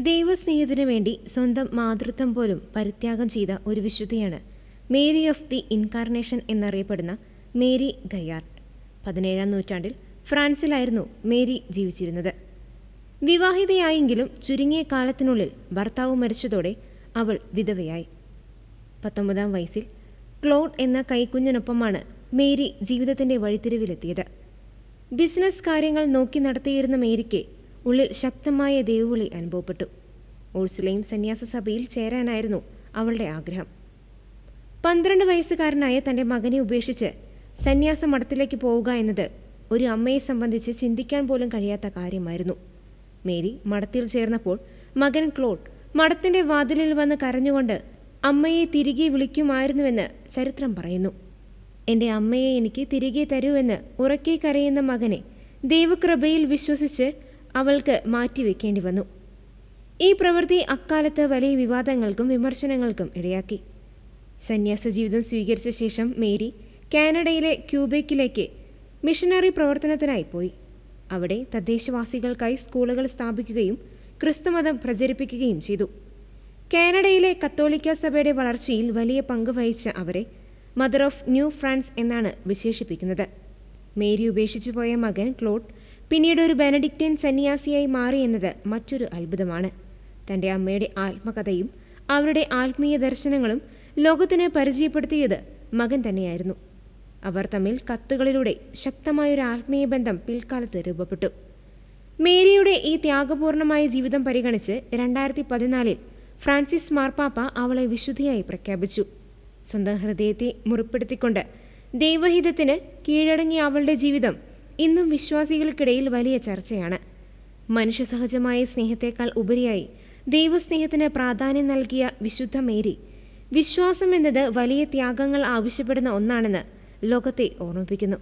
ദൈവസ്നേഹത്തിനു വേണ്ടി സ്വന്തം മാതൃത്വം പോലും പരിത്യാഗം ചെയ്ത ഒരു വിശുദ്ധയാണ് മേരി ഓഫ് ദി ഇൻകാർണേഷൻ എന്നറിയപ്പെടുന്ന മേരി ഗയാർഡ്. 17-ാം നൂറ്റാണ്ടിൽ ഫ്രാൻസിലായിരുന്നു മേരി ജീവിച്ചിരുന്നത്. വിവാഹിതയായെങ്കിലും ചുരുങ്ങിയ കാലത്തിനുള്ളിൽ ഭർത്താവ് മരിച്ചതോടെ അവൾ വിധവയായി. 19-ാം വയസ്സിൽ ക്ലോഡ് എന്ന കൈക്കുഞ്ഞിനൊപ്പമാണ് മേരി ജീവിതത്തിൻ്റെ വഴിത്തിരിവിലെത്തിയത്. ബിസിനസ് കാര്യങ്ങൾ നോക്കി നടത്തിയിരുന്ന മേരിക്ക് ഉള്ളിൽ ശക്തമായ ദൈവവിളി അനുഭവപ്പെട്ടു. ഓഴ്സലേം സന്യാസ സഭയിൽ ചേരാനായിരുന്നു അവളുടെ ആഗ്രഹം. 12 വയസ്സുകാരനായ തൻ്റെ മകനെ ഉപേക്ഷിച്ച് സന്യാസ മഠത്തിലേക്ക് പോവുക എന്നത് ഒരു അമ്മയെ സംബന്ധിച്ച് ചിന്തിക്കാൻ പോലും കഴിയാത്ത കാര്യമായിരുന്നു. മേരി മഠത്തിൽ ചേർന്നപ്പോൾ മകൻ ക്ലോഡ് മഠത്തിൻ്റെ വാതിലിൽ വന്ന് കരഞ്ഞുകൊണ്ട് അമ്മയെ തിരികെ വിളിക്കുമായിരുന്നുവെന്ന് ചരിത്രം പറയുന്നു. എൻ്റെ അമ്മയെ എനിക്ക് തിരികെ തരൂവെന്ന് ഉറക്കെ കരയുന്ന മകനെ ദൈവകൃപയിൽ വിശ്വസിച്ച് അവൾക്ക് മാറ്റിവെക്കേണ്ടി വന്നു. ഈ പ്രവൃത്തി അക്കാലത്ത് വലിയ വിവാദങ്ങൾക്കും വിമർശനങ്ങൾക്കും ഇടയാക്കി. സന്യാസ ജീവിതം സ്വീകരിച്ച ശേഷം മേരി കാനഡയിലെ ക്യൂബെക്കിലേക്ക് മിഷനറി പ്രവർത്തനത്തിനായി പോയി. അവിടെ തദ്ദേശവാസികൾക്കായി സ്കൂളുകൾ സ്ഥാപിക്കുകയും ക്രിസ്തുമതം പ്രചരിപ്പിക്കുകയും ചെയ്തു. കാനഡയിലെ കത്തോലിക്ക സഭയുടെ വളർച്ചയിൽ വലിയ പങ്ക് വഹിച്ച അവരെ മദർ ഓഫ് ന്യൂ ഫ്രാൻസ് എന്നാണ് വിശേഷിപ്പിക്കുന്നത്. മേരി ഉപേക്ഷിച്ചു പോയ മകൻ ക്ലോഡ് പിന്നീട് ഒരു ബെനഡിക്റ്റൻ സന്യാസിയായി മാറി എന്നത് മറ്റൊരു അത്ഭുതമാണ്. തൻ്റെ അമ്മയുടെ ആത്മകഥയും അവരുടെ ആത്മീയ ദർശനങ്ങളും ലോകത്തിന് പരിചയപ്പെടുത്തിയത് മകൻ തന്നെയായിരുന്നു. അവർ തമ്മിൽ കത്തുകളിലൂടെ ശക്തമായൊരു ആത്മീയ ബന്ധം പിൽക്കാലത്ത് രൂപപ്പെട്ടു. മേരിയുടെ ഈ ത്യാഗപൂർണമായ ജീവിതം പരിഗണിച്ച് 2014 ഫ്രാൻസിസ് മാർപ്പാപ്പ അവളെ വിശുദ്ധിയായി പ്രഖ്യാപിച്ചു. സ്വന്തം ഹൃദയത്തെ മുറിപ്പെടുത്തിക്കൊണ്ട് ദൈവഹിതത്തിന് കീഴടങ്ങിയ അവളുടെ ജീവിതം ഇന്നും വിശ്വാസികൾക്കിടയിൽ വലിയ ചർച്ചയാണ്. മനുഷ്യസഹജമായ സ്നേഹത്തേക്കാൾ ഉപരിയായി ദൈവസ്നേഹത്തിന് പ്രാധാന്യം നൽകിയ വിശുദ്ധ മേരി വിശ്വാസം എന്നത് വലിയ ത്യാഗങ്ങൾ ആവശ്യപ്പെടുന്ന ഒന്നാണെന്ന് ലോകത്തെ ഓർമ്മിപ്പിക്കുന്നു.